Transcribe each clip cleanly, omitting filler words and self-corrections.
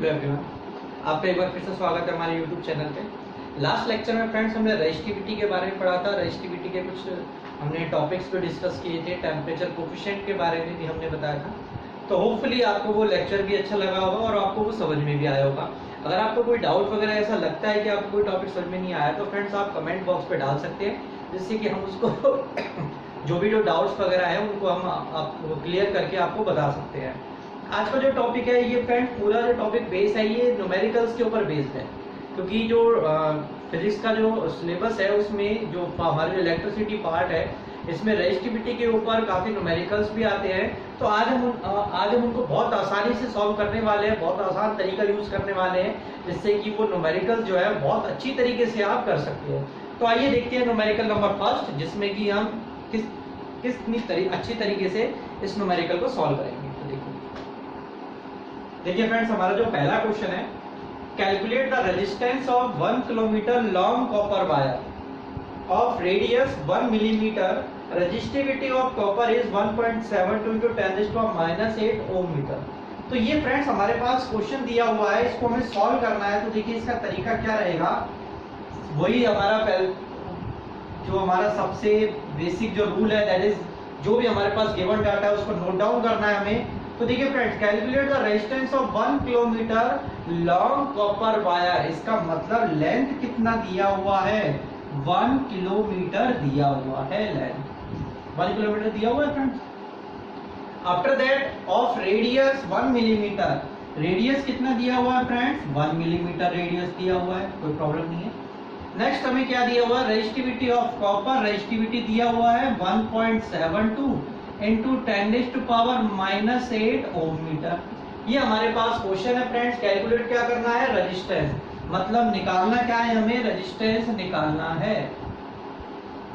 Hello everyone, आपका एक बार फिर से स्वागत है हमारे यूट्यूब चैनल पे। लास्ट लेक्चर में फ्रेंड्स हमने रेजिस्टिविटी के बारे में पढ़ा था। रेजिस्टिविटी के कुछ हमने टॉपिक्स पे डिस्कस किए थे। टेम्परेचर कोफिशिएंट के बारे में भी हमने बताया था। तो होपफुली आपको वो लेक्चर भी अच्छा लगा होगा और आपको वो समझ में भी आया होगा। अगर आपको कोई डाउट वगैरह ऐसा लगता है कि आपको कोई टॉपिक समझ में नहीं आया तो फ्रेंड्स आप कमेंट बॉक्स पे डाल सकते हैं, जिससे कि हम उसको जो भी जो डाउट्स वगैरह है उनको हम आपको क्लियर करके आपको बता सकते हैं। आज का जो टॉपिक है ये फ्रेंड पूरा जो टॉपिक बेस है ये न्यूमेरिकल्स के ऊपर बेस्ड है, क्योंकि जो फिजिक्स का जो सिलेबस है उसमें जो हमारे इलेक्ट्रिसिटी पार्ट है इसमें रेजिस्टिविटी के ऊपर काफी न्यूमेरिकल्स भी आते हैं। तो आज हम उनको बहुत आसानी से सॉल्व करने वाले हैं, बहुत आसान तरीका यूज करने वाले हैं, जिससे कि वो न्यूमेरिकल जो है बहुत अच्छी तरीके से आप कर सकते हैं। तो आइए देखते हैं न्यूमेरिकल नंबर फर्स्ट, जिसमें कि हम कितनी अच्छी तरीके से इस न्यूमेरिकल को सॉल्व करेंगे। तो देखिए फ्रेंड्स, हमारा जो पहला क्वेश्चन है, calculate the resistance of 1 kilometre long copper wire of radius 1 millimetre. Resistivity of copper is 1.72 × 10⁻⁸ ohm metre. तो ये फ्रेंड्स हमारे पास क्वेश्चन दिया हुआ है, इसको हमें सॉल्व करना है। तो देखिए इसका तरीका क्या रहेगा, वही हमारा सबसे बेसिक जो रूल है, दैट इज जो भी हमारे पास गिवन डाटा है उसको नोट डाउन करना है हमें। तो देखिए friends, calculate the resistance of 1 kilometre long copper wire. इसका मतलब लेंथ कितना दिया हुआ है, 1 किलोमीटर दिया हुआ है, लेंथ 1 किलोमीटर दिया हुआ है friends. After that of radius 1 millimetre, radius कितना दिया हुआ है फ्रेंड्स, 1 मिलीमीटर रेडियस दिया हुआ है, कोई प्रॉब्लम नहीं है। नेक्स्ट हमें क्या दिया हुआ है, रेजिस्टिविटी ऑफ कॉपर, रेजिस्टिविटी दिया हुआ है 1.72 × 10⁻⁸ ओम मीटर। ये हमारे पास क्वेश्चन है फ्रेंड्स। कैलकुलेट क्या करना है, रेजिस्टेंस, मतलब निकालना क्या है, हमें रेजिस्टेंस निकालना है।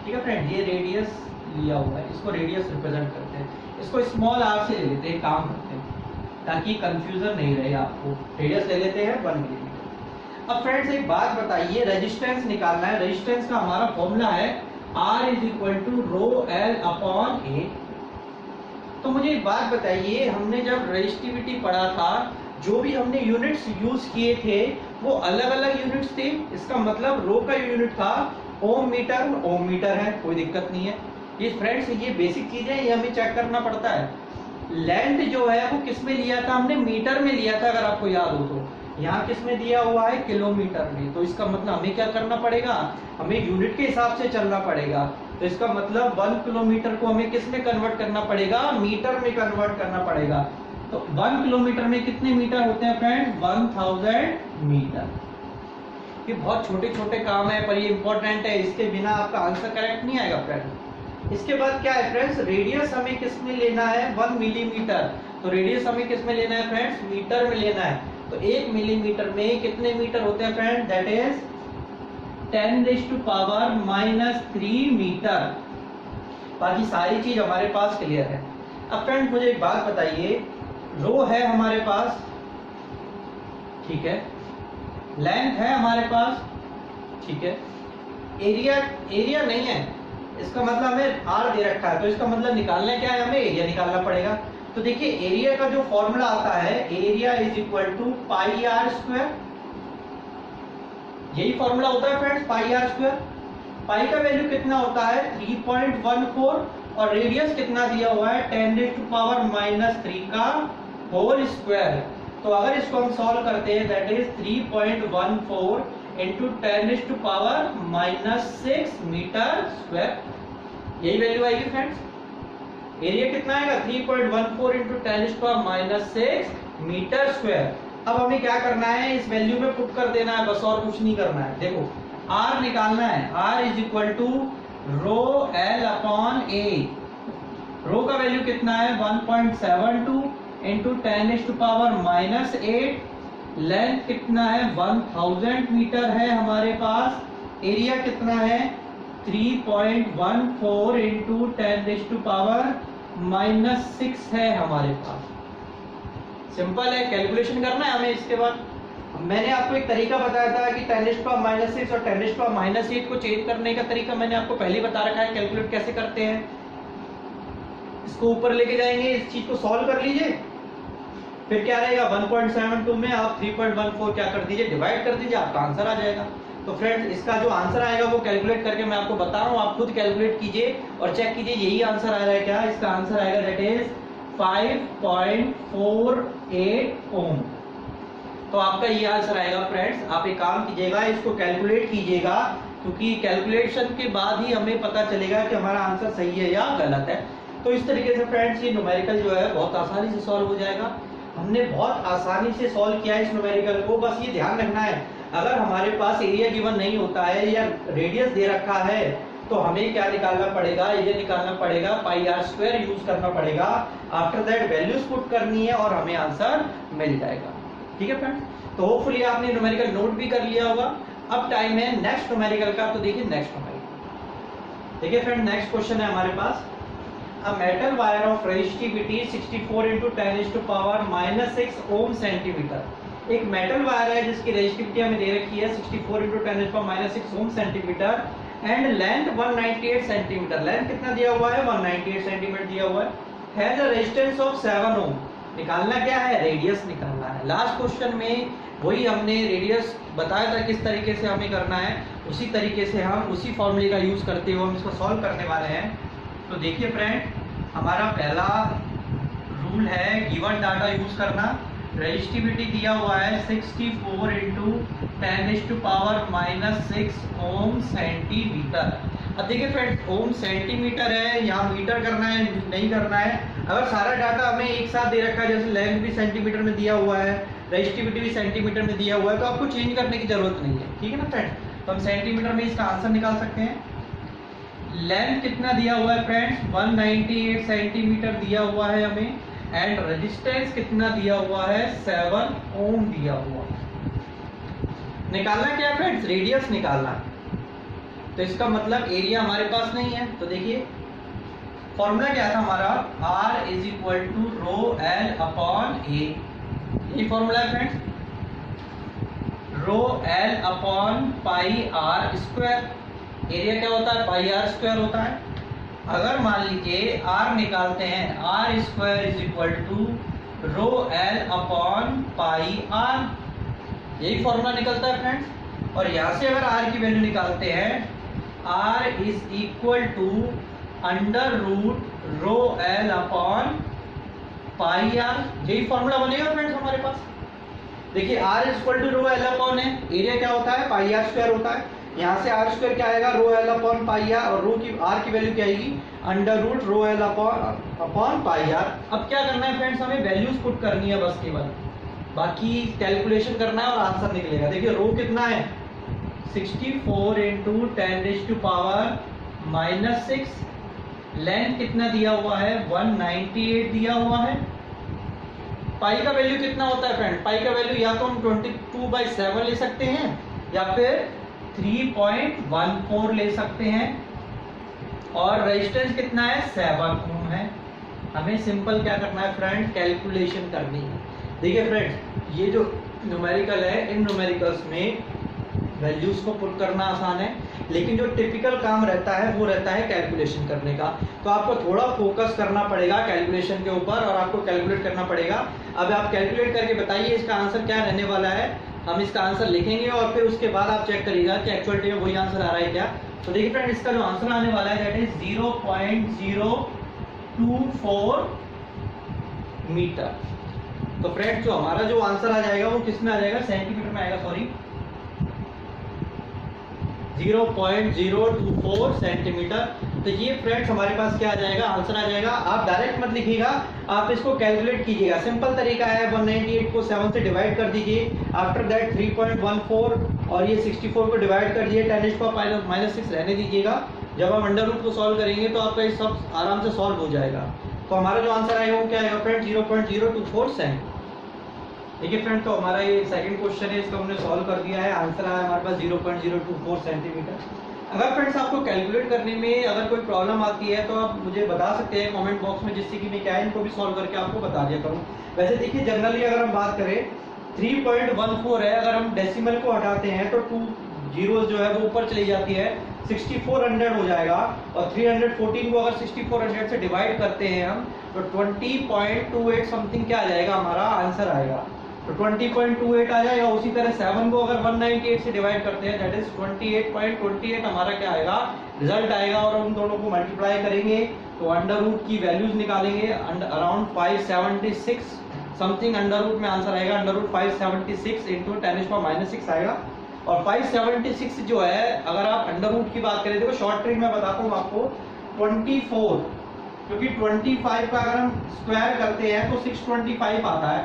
ठीक है फ्रेंड, ये रेडियस लिया हुआ है, इसको रेडियस रिप्रेजेंट करते हैं, इसको स्मॉल आर से ले लेते हैं, काम करते हैं ताकि कंफ्यूजन नहीं रहे आपको। रेडियस ले लेते हैं 1 मिलीमीटर। अब फ्रेंड्स एक बात बताइए, रेजिस्टेंस निकालना है। रेजिस्टेंस का हमारा फॉर्मूला है R = ρl/A। तो मुझे एक बात बताइए, हमने जब रेजिस्टिविटी पढ़ा था, जो भी हमने यूनिट्स यूज किए थे वो अलग अलग यूनिट्स थे। इसका मतलब रो का यूनिट था ओम मीटर है, कोई दिक्कत नहीं है। ये फ्रेंड्स ये बेसिक चीजें ये हमें चेक करना पड़ता है। लेंथ जो है वो किस में लिया था, हमने मीटर में लिया था, अगर आपको याद हो तो। यहाँ किस में दिया हुआ है, किलोमीटर में। तो इसका मतलब हमें क्या करना पड़ेगा, हमें यूनिट के हिसाब से चलना पड़ेगा। तो इसका मतलब 1 किलोमीटर को हमें किस में कन्वर्ट करना पड़ेगा, मीटर में कन्वर्ट करना पड़ेगा। तो 1 किलोमीटर में कितने मीटर होते हैं फ्रेंड, 1000 मीटर। ये बहुत छोटे छोटे काम है पर ये इंपॉर्टेंट है, इसके बिना आपका आंसर करेक्ट नहीं आएगा फ्रेंड। इसके बाद क्या है फ्रेंड्स, रेडियस हमें किस में लेना है, 1 मिलीमीटर। तो रेडियस हमें किस में लेना है फ्रेंड्स, मीटर में लेना है। तो 1 मिलीमीटर में कितने मीटर होते हैं फ्रेंड, दैट इज 10⁻³ मीटर। बाकी सारी चीज हमारे पास क्लियर है। अब फ्रेंड मुझे एक बात बताइए, रो है हमारे पास, ठीक है, लेंथ है हमारे पास, ठीक है, एरिया नहीं है, इसका मतलब हमें R दे रखा है। तो इसका मतलब निकालना क्या है, हमें एरिया निकालना पड़ेगा। तो देखिए एरिया का जो फॉर्मूला आता है, एरिया = πr²। यही फॉर्मूला होता है फ्रेंड्स, πr²। पाई का वैल्यू कितना होता है, 3.14, और रेडियस कितना दिया हुआ है, 10⁻³ का होल स्क्वायर। तो अगर इसको हम सॉल्व करते हैं, दैट इज 3.14 × 10⁻⁻6 मीटर स्क्वायर। यही वैल्यू आएगी फ्रेंड्स। एरिया कितना आएगा, 3.14 × 10⁻6 मीटर स्क्वायर। अब हमें क्या करना है, इस वैल्यू में पुट कर देना है, बस और कुछ नहीं करना है। देखो R निकालना है, R = ρl/A। रो का वैल्यू कितना है, 1.72 × 10⁻⁸। लेंथ कितना है, 1000 मीटर है हमारे पास। एरिया कितना है, 3.14 × 10⁻6 है हमारे पास। सिंपल है, कैलकुलेशन करना है हमें। इसके बाद मैंने आपको एक तरीका बताया था कि 10⁻6 और 10⁻8 को चेंज करने का तरीका मैंने आपको पहले बता रखा है, कैलकुलेट कैसे करते हैं। इसको ऊपर लेके जाएंगे, इस चीज को सॉल्व कर लीजिए। फिर क्या रहेगा 1.72 में आप 3.14 क्या कर दीजिए, डिवाइड कर दीजिए, आपका आंसर आ जाएगा। तो फ्रेंड्स इसका जो आंसर आएगा वो कैलकुलेट करके मैं आपको बता रहा हूँ, आप खुद कैलकुलेट कीजिए और चेक कीजिए यही आंसर आ रहा है क्या। इसका आंसर आएगा दैट इज 5.48 ओम। तो आपका ये आंसर आएगा फ्रेंड्स। आप एक काम कीजिएगा, इसको कैलकुलेट कीजिएगा, क्योंकि कैलकुलेशन के बाद ही हमें पता चलेगा कि हमारा आंसर सही है या गलत है। तो इस तरीके से फ्रेंड्स ये न्यूमेरिकल जो है बहुत आसानी से सॉल्व हो जाएगा। हमने बहुत आसानी से सॉल्व किया है इस न्यूमेरिकल को। बस ये ध्यान रखना है, अगर हमारे पास एरिया गिवन नहीं होता है या रेडियस दे रखा है तो हमें क्या निकालना पड़ेगा, ये निकालना पड़ेगा पाई आर स्क्वायर यूज करना पड़ेगा। आफ्टर दैट वैल्यूज पुट करनी है और हमें आंसर मिल जाएगा। ठीक है फ्रेंड्स, तो होपफुली आपने न्यूमेरिकल नोट भी कर लिया होगा। अब टाइम है नेक्स्ट न्यूमेरिकल का। तो देखिए नेक्स्ट न्यूमेरिकल, देखिए फ्रेंड नेक्स्ट क्वेश्चन है हमारे पास। A metal wire of resistivity 64 into 10 to power -6 ohm centimetre. एक मेटल वायर है जिसकी रेजिस्टिविटी हमें दे रखी है 64 into 10 to power -6 ohm centimetre and length 198 centimetre. Length कितना दिया हुआ है, 198 सेंटीमीटर दिया हुआ है। Has a resistance of 7 ohm. निकालना क्या है, रेडियस निकालना है। लास्ट क्वेश्चन में वही हमने रेडियस बताया था किस तरीके से हमें करना है, उसी तरीके से हम उसी फॉर्मूले का यूज करते हुए हम इसको सॉल्व करने वाले हैं। तो देखिए फ्रेंड, हमारा पहला रूल है गिवन डाटा यूज करना। रेजिस्टिविटी दिया हुआ है 64 into 10 to power -6 ohm centimetre. अब देखिए फ्रेंड्स, ओम सेंटीमीटर है, यहाँ मीटर करना है नहीं करना है। अगर सारा डाटा हमें एक साथ दे रखा है, जैसे लेंथ भी सेंटीमीटर में दिया हुआ है, रेजिस्टिविटी भी सेंटीमीटर में दिया हुआ है, तो आपको चेंज करने की जरूरत नहीं है। ठीक है ना फ्रेंड्स, तो हम सेंटीमीटर में इसका आंसर निकाल सकते हैं। लेंथ कितना दिया हुआ है फ्रेंड्स, 198 सेंटीमीटर दिया हुआ है हमें, एंड रेजिस्टेंस कितना दिया हुआ है, 7 ओम दिया हुआ है। निकालना क्या है फ्रेंड्स, रेडियस निकालना। तो इसका मतलब एरिया हमारे पास नहीं है। तो देखिए फॉर्मूला क्या था हमारा, R = ρl/a। ये फॉर्मूला है फ्रेंड्स, ρl/πr²। एरिया क्या होता है, पाई आर स्क्वायर होता है। अगर मान लीजिए R निकालते हैं, R² = ρl/πr। यही फॉर्मूला निकलता है फ्रेंड्स। और यहाँ से अगर R की वैल्यू निकालते हैं, R = √ρl/πr। यही फॉर्मूला बनेगा फ्रेंड्स हमारे पास। देखिए R = ρl/, है, एरिया क्या होता है, पाई आर स्क्वायर होता है। यहाँ से R स्क्वायर क्या आएगा, ρl/πr, और रो की R की वैल्यू क्या आएगी, √ρl/πr। अब क्या करना है फ्रेंड्स, हमें वैल्यूज पुट करनी है बस केवल, बाकी कैलकुलेशन करना है और आंसर निकलेगा। देखिए रो कितना है, 64 into 10 to power -6। लेंथ कितना दिया हुआ है, 198 दिया हुआ है। पाई का वैल्यू कितना होता है फ्रेंड, पाई का वैल्यू या तो हम 22/7 ले सकते हैं या फिर 3.14 ले सकते हैं। और रेजिस्टेंस कितना है, 7 ओम है। हमें सिंपल क्या करना है फ्रेंड, कैलकुलेशन करनी है। देखिए फ्रेंड्स, ये जो न्यूमेरिकल है, इन न्यूमेरिकल्स में वैल्यूज को पुट करना आसान है, लेकिन जो टिपिकल काम रहता है वो रहता है कैलकुलेशन करने का। तो आपको थोड़ा फोकस करना पड़ेगा कैलकुलेशन के ऊपर और आपको कैलकुलेट करना पड़ेगा। अब आप कैलकुलेट करके बताइए इसका आंसर क्या रहने वाला है। हम इसका आंसर लिखेंगे और फिर उसके बाद आप चेक करिएगा कि एक्चुअलिटी में वही आंसर आ रहा है क्या। तो देखिए फ्रेंड, इसका जो आंसर आने वाला है दैट इज 0.024 मीटर। तो फ्रेंड जो हमारा जो आंसर आ जाएगा वो किस में आ जाएगा, सेंटीमीटर में आएगा, सॉरी 0.024 सेंटीमीटर। तो ये फ्रेंड्स हमारे पास क्या आ जाएगा, आंसर आ जाएगा। आप डायरेक्ट मत लिखिएगा, आप इसको कैलकुलेट कीजिएगा। सिंपल तरीका है, 198 को 7 से डिवाइड कर दीजिए, आफ्टर दैट 3.14 और ये 64 को डिवाइड कर दीजिए, 10⁻⁻6 रहने दीजिएगा। जब आप अंडर रूट को सॉल्व करेंगे तो आपका ये सब आराम से सॉल्व हो जाएगा। तो हमारा जो आंसर आएगा वो क्या आएगा फ्रेंड, 0.024 सेंट। देखिए फ्रेंड, तो हमारा ये सेकंड क्वेश्चन है, इसको हमने सॉल्व कर दिया है। आंसर आया हमारे पास 0.024 सेंटीमीटर। अगर फ्रेंड्स आपको कैलकुलेट करने में अगर कोई प्रॉब्लम आती है तो आप मुझे बता सकते हैं कमेंट बॉक्स में, जिससे कि मैं क्या है इनको भी सॉल्व करके आपको बता दिया करूँ। वैसे देखिए जनरली अगर हम बात करें 3.14 है, अगर हम डेसिमल को हटाते हैं तो जीरो जो है वो ऊपर चली जाती है, 6400 हो जाएगा। और 314 को अगर 6400 से डिवाइड करते हैं हम तो 20.28 समथिंग क्या आ जाएगा, हमारा आंसर आएगा। तो 20.28 आ जाएगा। उसी तरह 7 को अगर 198 से डिवाइड करते हैं दैट इज 28.28 हमारा क्या आएगा, रिजल्ट आएगा। और उन दोनों को मल्टीप्लाई करेंगे तो अंडर रूट की वैल्यूज निकालेंगे, अराउंड 576 समथिंग अंडर रूट में आंसर आएगा। अंडर रूट 576 इंटू 10⁻⁻6 आएगा। और 576 जो है अगर आप अंडर रूट की बात करें, देखो शॉर्ट ट्रिक मैं बताता हूँ आपको, 24, क्योंकि 25 का अगर हम स्क्वायर करते हैं तो 625 आता है,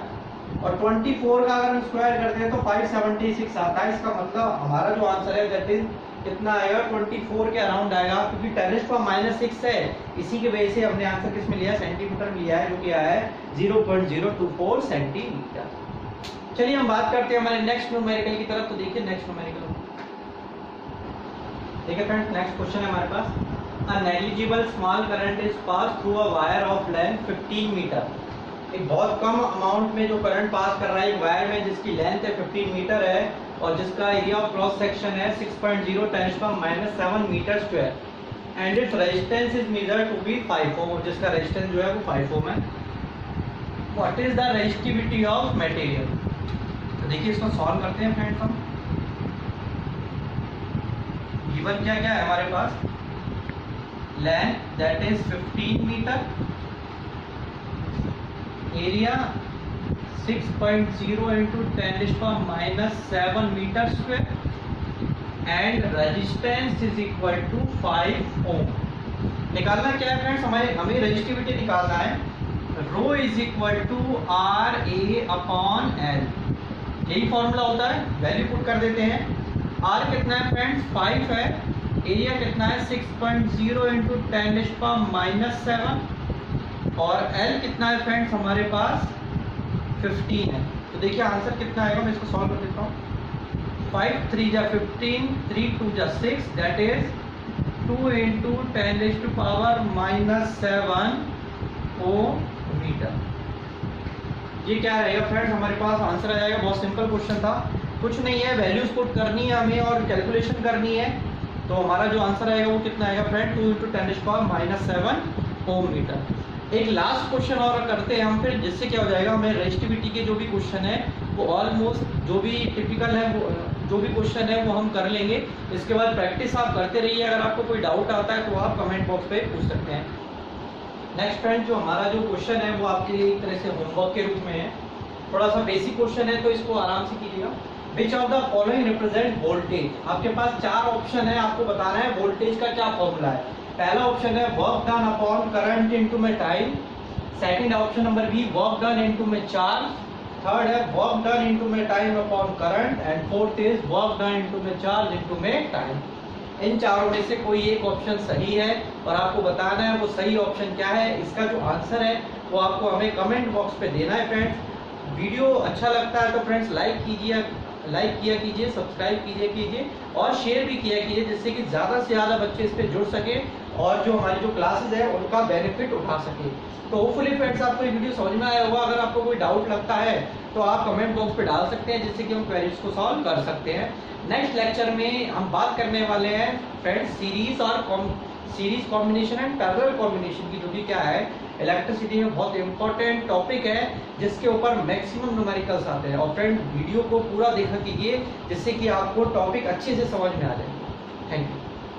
और 24 का अगर हम स्क्वायर करते हैं तो 576 आता है। इसका मतलब हमारा जो आंसर है दैट इज कितना आएगा, 24 के अराउंड आएगा, क्योंकि 10⁻⁻6 है। इसी की वजह से हमने आंसर किस में लिया, सेंटीमीटर में लिया है, जो कि आया है 0.024 सेंटीमीटर। चलिए हम बात करते हैं हमारे नेक्स्ट न्यूमेरिकल की तरफ। तो देखिए नेक्स्ट न्यूमेरिकल, देखिए फ्रेंड्स नेक्स्ट क्वेश्चन है हमारे पास, a negligible small current is pass through a wire of length 15 metre. एक बहुत कम अमाउंट में जो करंट पास कर रहा है एक वायर में जिसकी लेंथ है 15 मीटर है और जिसका एरिया ऑफ क्रॉस सेक्शन है 6.0 10⁻⁷ metre square, and its resistance is measured to be 5 ohm, और जिसका रेजिस्टेंस जो है वो 5 ओम है। What is the resistivity of material. तो देखिए इसको सॉल्व करते हैं फ्रेंड्स हम। गिवन क्या क्या है हमारे पास, length that is 15 metre, area 6.0 into 10⁻⁷ metre square, and resistance is equal to 5 ohm. निकालना क्या है फ्रेंड्स, हमें रेजिस्टिविटी निकालना है। Rho is equal to R A upon L, यही फॉर्मूला होता है। वैल्यू पुट कर देते हैं। आर कितना है फ्रेंड्स, 5 है, एरिया कितना है 6.0 इंटू 10⁻⁷, और एल कितना है फ्रेंड्स हमारे पास 15 है। तो देखिए आंसर कितना आएगा, मैं इसको सॉल्व कर देता हूँ। 5 3 जा 15, 3 2 जा 6, that is 2 into 10⁻⁷ ohm metre. ये क्या रहेगा फ्रेंड्स, हमारे पास आंसर आ जाएगा। बहुत सिंपल क्वेश्चन था, कुछ नहीं है, वैल्यूज पुट करनी है हमें और कैलकुलेशन करनी है। तो हमारा जो आंसर आएगा वो कितना आएगा फ्रेंड, 2 इंटू 10⁻⁷ ओम मीटर। एक लास्ट क्वेश्चन और करते हैं हम फिर, जिससे क्या हो जाएगा, हमें रेजिस्टिविटी के जो भी क्वेश्चन है वो ऑलमोस्ट जो भी टिपिकल है वो जो भी क्वेश्चन है वो हम कर लेंगे। इसके बाद प्रैक्टिस आप करते रहिए। अगर आपको कोई डाउट आता है तो आप कमेंट बॉक्स पे पूछ सकते हैं। नेक्स्ट फ्रेंड, जो हमारा जो क्वेश्चन है वो आपके लिए एक तरह से होमवर्क के रूप में है। थोड़ा सा बेसिक क्वेश्चन है तो इसको आराम से कीजिएगा। Which of the following represent voltage. आपके पास 4 ऑप्शन है, आपको बताना है वोल्टेज का क्या फॉर्मूला है। पहला ऑप्शन है work done upon current into में time, second option number B work done into में चार्ज, थर्ड है वर्क डन इनटू में time upon current, and fourth is work done into में चार्ज इनटू में time. इन चारों में से कोई एक ऑप्शन सही है और आपको बताना है वो सही ऑप्शन क्या है। इसका जो आंसर है वो आपको हमें कमेंट बॉक्स पे देना है फ्रेंड्स। वीडियो अच्छा लगता है तो फ्रेंड्स लाइक किया कीजिए, सब्सक्राइब कीजिए और शेयर भी किया कीजिए, जिससे कि ज़्यादा से ज़्यादा बच्चे इस पे जुड़ सके और जो हमारी जो क्लासेस है उनका बेनिफिट उठा सके। तो होपफुली फ्रेंड्स आपको ये वीडियो समझ में आया होगा। अगर आपको कोई डाउट लगता है तो आप कमेंट बॉक्स पे डाल सकते हैं, जिससे कि हम क्वेरीज को सॉल्व कर सकते हैं। नेक्स्ट लेक्चर में हम बात करने वाले हैं friends series combination and parallel combination की, जो भी क्या है इलेक्ट्रिसिटी में बहुत इंपॉर्टेंट टॉपिक है, जिसके ऊपर मैक्सिमम न्यूमेरिकल्स आते हैं। और फ्रेंड वीडियो को पूरा देखा कीजिए, जिससे कि आपको टॉपिक अच्छे से समझ में आ जाए। Thank you.